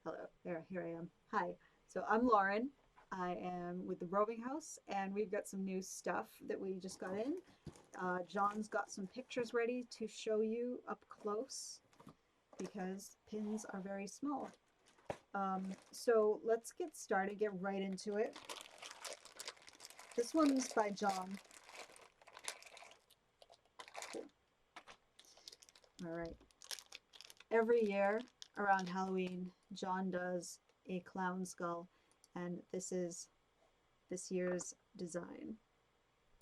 Hello, here I am. Hi. So I'm Lauren. I am with the Roving House, and we've got some new stuff that we just got in. John's got some pictures ready to show you up close because pins are very small. So let's get started, get right into it. This one's by John. Cool. All right. Every year around Halloween, John does a clown skull, and this is this year's design.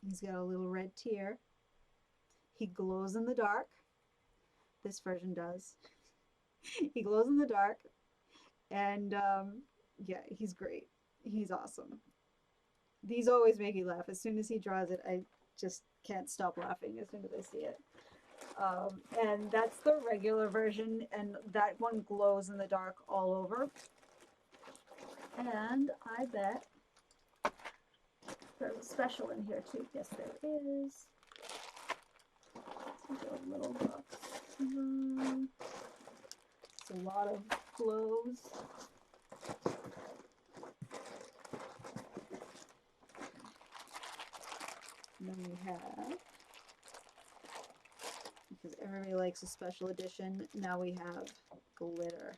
He's got a little red tear. He glows in the dark. This version does. He glows in the dark, and yeah, he's great. He's awesome. These always make me laugh. As soon as he draws it, I just can't stop laughing as soon as I see it. And that's the regular version, and that one glows in the dark all over. And I bet there's a special in here too. Yes, there is. Let's do a little box. It's a lot of glows. And then we have, because everybody likes a special edition, now we have glitter.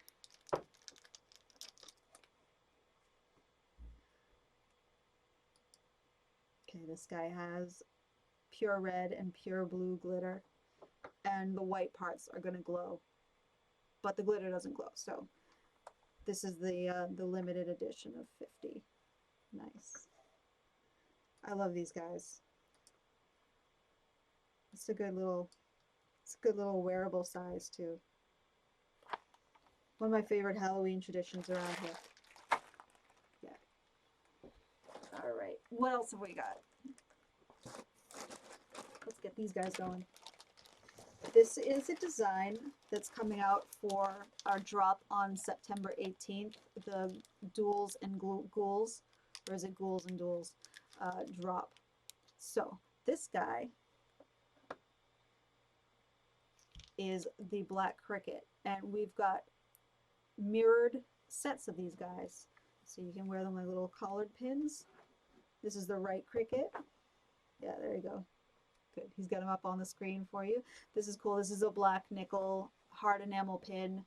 Okay, this guy has pure red and pure blue glitter, and the white parts are going to glow, but the glitter doesn't glow. So this is the limited edition of 50. Nice. I love these guys. It's a good little wearable size too. One of my favorite Halloween traditions around here. Yeah. All right. What else have we got? Let's get these guys going. This is a design that's coming out for our drop on September 18th, the Duels and Ghouls, or is it Ghouls and Duels drop. So this guy is the Black Cricket, and we've got mirrored sets of these guys. So you can wear them like little collared pins. This is the right cricket. Yeah, there you go. Good. He's got them up on the screen for you. This is cool. This is a black nickel hard enamel pin.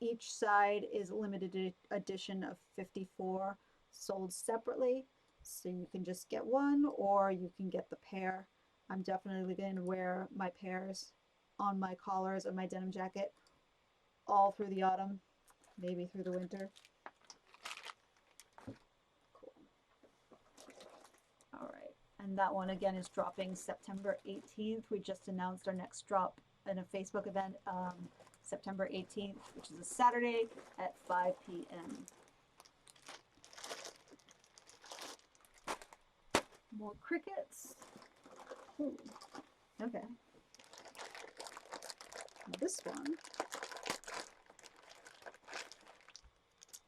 Each side is a limited edition of 54, sold separately. So you can just get one, or you can get the pair. I'm definitely going to wear my pairs on my collars of my denim jacket all through the autumn, maybe through the winter. Cool. All right. And that one again is dropping September 18th. We just announced our next drop in a Facebook event, September 18th, which is a Saturday at 5 p.m. More crickets. Ooh. Okay. This one.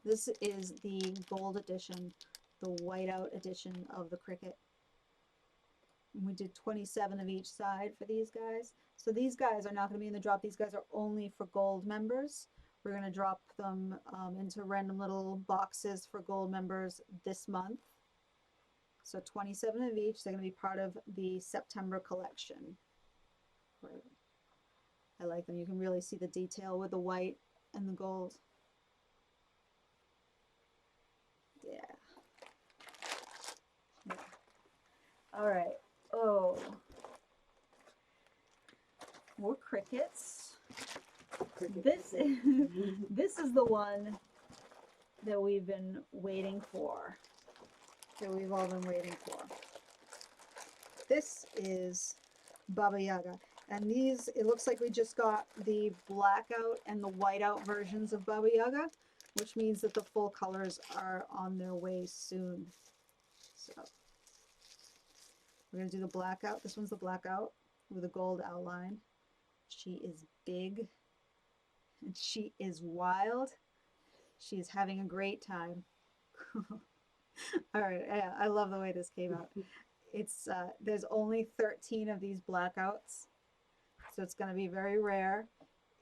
This is the gold edition, the whiteout edition of the cricket. We did 27 of each side for these guys. So these guys are not going to be in the drop. These guys are only for gold members. We're going to drop them into random little boxes for gold members this month. So 27 of each. They're going to be part of the September collection. Right. I like them. You can really see the detail with the white and the gold. Yeah. Yeah. All right. Oh, more crickets. This is the one that we've been waiting for. That we've all been waiting for. This is Baba Yaga. And these, it looks like we just got the blackout and the whiteout versions of Baba Yaga, which means that the full colors are on their way soon. So we're going to do the blackout. This one's the blackout with a gold outline. She is big and she is wild. She is having a great time. All right, yeah, I love the way this came out. It's there's only 13 of these blackouts, so it's going to be very rare.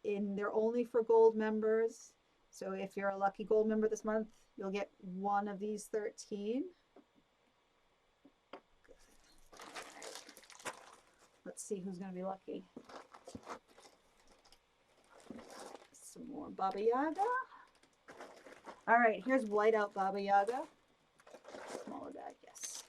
They're only for gold members, So if you're a lucky gold member this month, you'll get one of these 13. Let's see who's going to be lucky. Some more Baba Yaga. All right, here's whiteout Baba Yaga. Smaller bag, yes.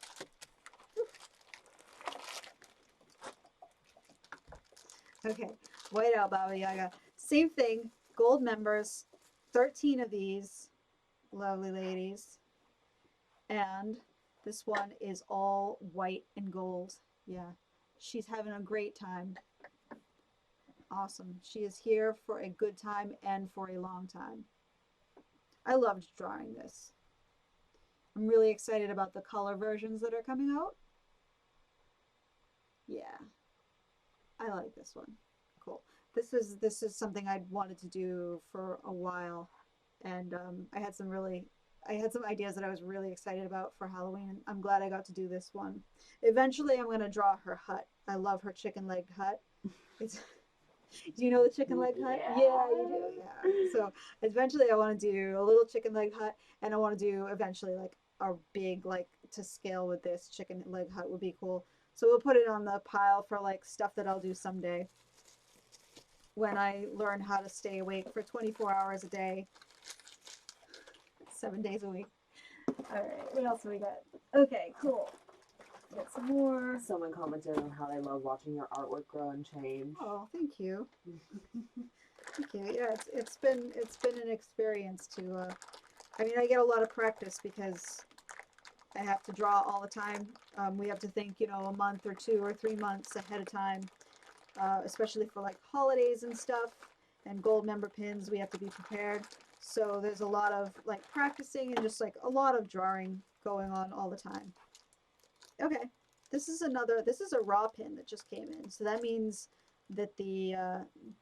Okay, whiteout Baba Yaga. Same thing, gold members, 13 of these lovely ladies. And this one is all white and gold. Yeah, she's having a great time. Awesome. She is here for a good time and for a long time. I loved drawing this. I'm really excited about the color versions that are coming out. Yeah, I like this one. Cool. This is something I'd wanted to do for a while, and I had some ideas that I was really excited about for Halloween. I'm glad I got to do this one. Eventually, I'm gonna draw her hut. I love her chicken leg hut. It's do you know the chicken leg hut? Yeah, you do. Yeah. So eventually, I want to do a little chicken leg hut, and I want to do eventually like a big, like to scale with this chicken leg hut would be cool. So we'll put it on the pile for like stuff that I'll do someday when I learn how to stay awake for 24 hours a day, 7 days a week. All right, what else do we got? Okay, cool. Get some more. Someone commented on how they love watching your artwork grow and change. Oh, thank you. Thank you. Yeah, it's been an experience to. I mean, I get a lot of practice because I have to draw all the time. We have to think, you know, a month or 2 or 3 months ahead of time, especially for like holidays and stuff and gold member pins. We have to be prepared. So there's a lot of like practicing and just like a lot of drawing going on all the time. Okay, this is a raw pin that just came in. So that means that the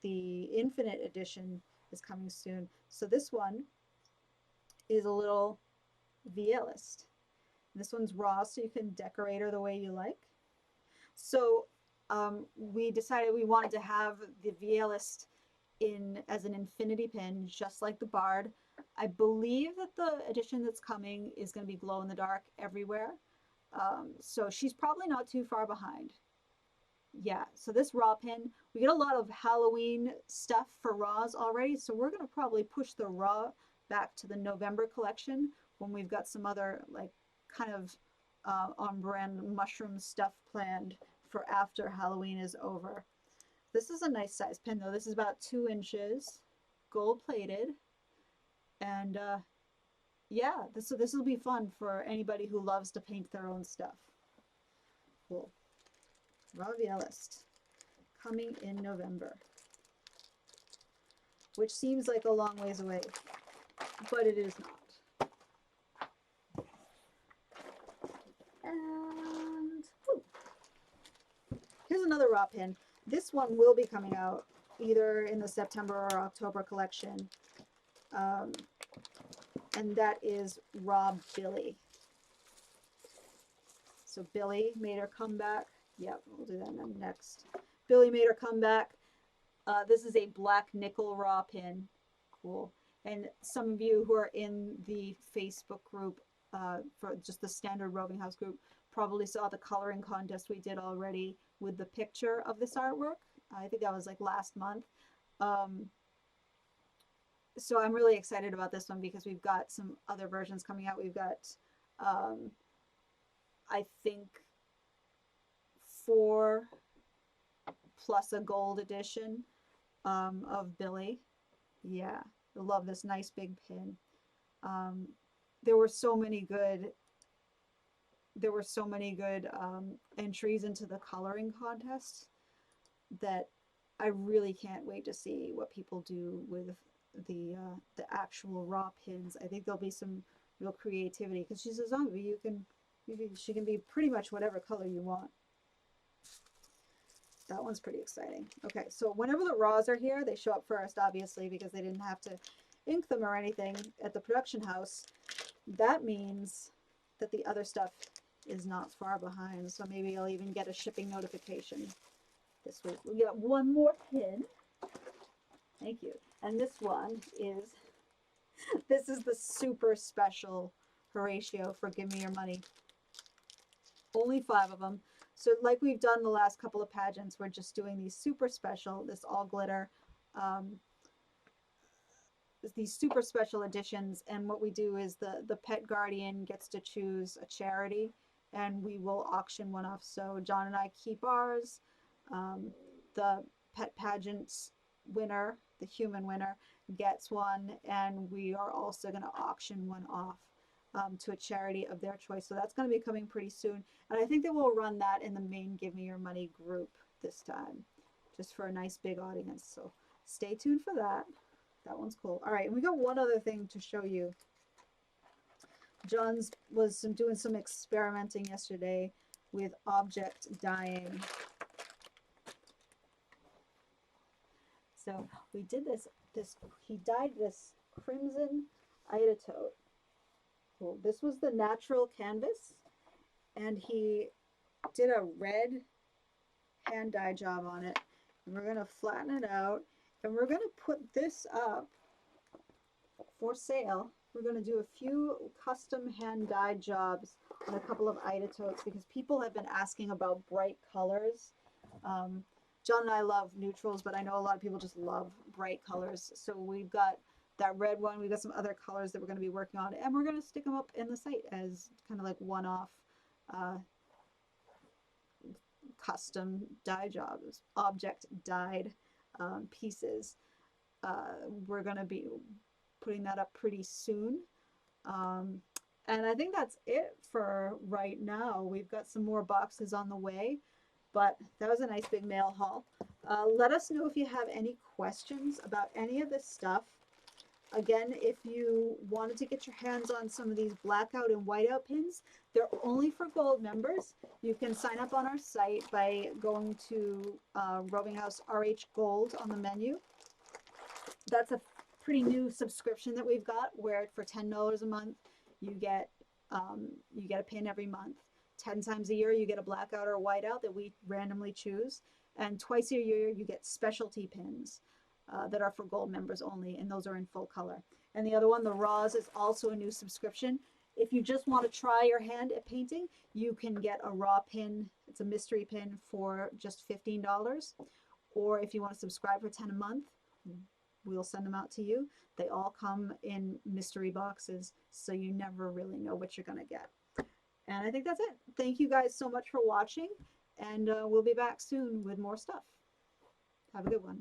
Infinite Edition is coming soon. So this one is a little Vlist. This one's raw, so you can decorate her the way you like. So we decided we wanted to have the Vlist in as an infinity pin, just like the Bard. I believe that the edition that's coming is going to be glow in the dark everywhere. So she's probably not too far behind. Yeah, so this raw pin, we get a lot of Halloween stuff for raws already, so we're going to probably push the raw back to the November collection when we've got some other like kind of on-brand mushroom stuff planned for after Halloween is over. This is a nice size pin though. This is about 2 inches, gold plated, and yeah, this will be fun for anybody who loves to paint their own stuff. Cool. Raw Vlist coming in November, which seems like a long ways away, but it is not. And here's another raw pin. This one will be coming out either in the September or October collection. And that is Raw Billy. So Billy made her comeback. Yep, we'll do that next. Billy made her comeback. This is a black nickel raw pin. Cool. And some of you who are in the Facebook group for just the standard Roving House group probably saw the coloring contest we did already with the picture of this artwork. I think that was like last month. So I'm really excited about this one because we've got some other versions coming out. We've got, I think, 4 plus a gold edition of Billy. Yeah, I love this nice big pin. There were so many good entries into the coloring contest that I really can't wait to see what people do with the actual raw pins. I think there'll be some real creativity because she's a zombie. She can be pretty much whatever color you want. That one's pretty exciting. Okay, so whenever the raws are here, they show up first, obviously, because they didn't have to ink them or anything at the production house. That means that the other stuff is not far behind, so maybe I'll even get a shipping notification this week. We got one more pin. Thank you. And this one is This is the super special Horatio for Give Me Your Money. Only 5 of them. So like we've done the last couple of pageants, we're just doing these super special, this all glitter, um, these super special editions. And what we do is the pet guardian gets to choose a charity and we will auction one off. So John and I keep ours. The pet pageants winner, the human winner, gets one, and we are also going to auction one off to a charity of their choice. So that's going to be coming pretty soon. And I think that we'll run that in the main Give Me Your Money group this time, just for a nice big audience. So stay tuned for that. That one's cool. All right, and we got one other thing to show you. John's was doing some experimenting yesterday with object dyeing. So we did this, he dyed this crimson Idatote. Well, this was the natural canvas, and he did a red hand dye job on it. And we're gonna flatten it out, and we're gonna put this up for sale. We're gonna do a few custom hand dye jobs on a couple of Idatotes because people have been asking about bright colors. John and I love neutrals, but I know a lot of people just love bright colors. So we've got that red one. We've got some other colors that we're going to be working on, and we're going to stick them up in the site as kind of like one-off custom dye jobs, object dyed pieces. We're going to be putting that up pretty soon. And I think that's it for right now. We've got some more boxes on the way. But that was a nice big mail haul. Let us know if you have any questions about any of this stuff. Again, if you wanted to get your hands on some of these blackout and whiteout pins, they're only for gold members. You can sign up on our site by going to Roving House RH Gold on the menu. That's a pretty new subscription that we've got, where for $10 a month, you get a pin every month. 10 times a year you get a blackout or a whiteout that we randomly choose, and twice a year you get specialty pins that are for gold members only, and those are in full color. And the other one, the raws, is also a new subscription. If you just want to try your hand at painting, you can get a raw pin. It's a mystery pin for just $15. Or if you want to subscribe for 10 a month, we'll send them out to you. They all come in mystery boxes, so you never really know what you're going to get. And I think that's it. Thank you guys so much for watching, and we'll be back soon with more stuff. Have a good one.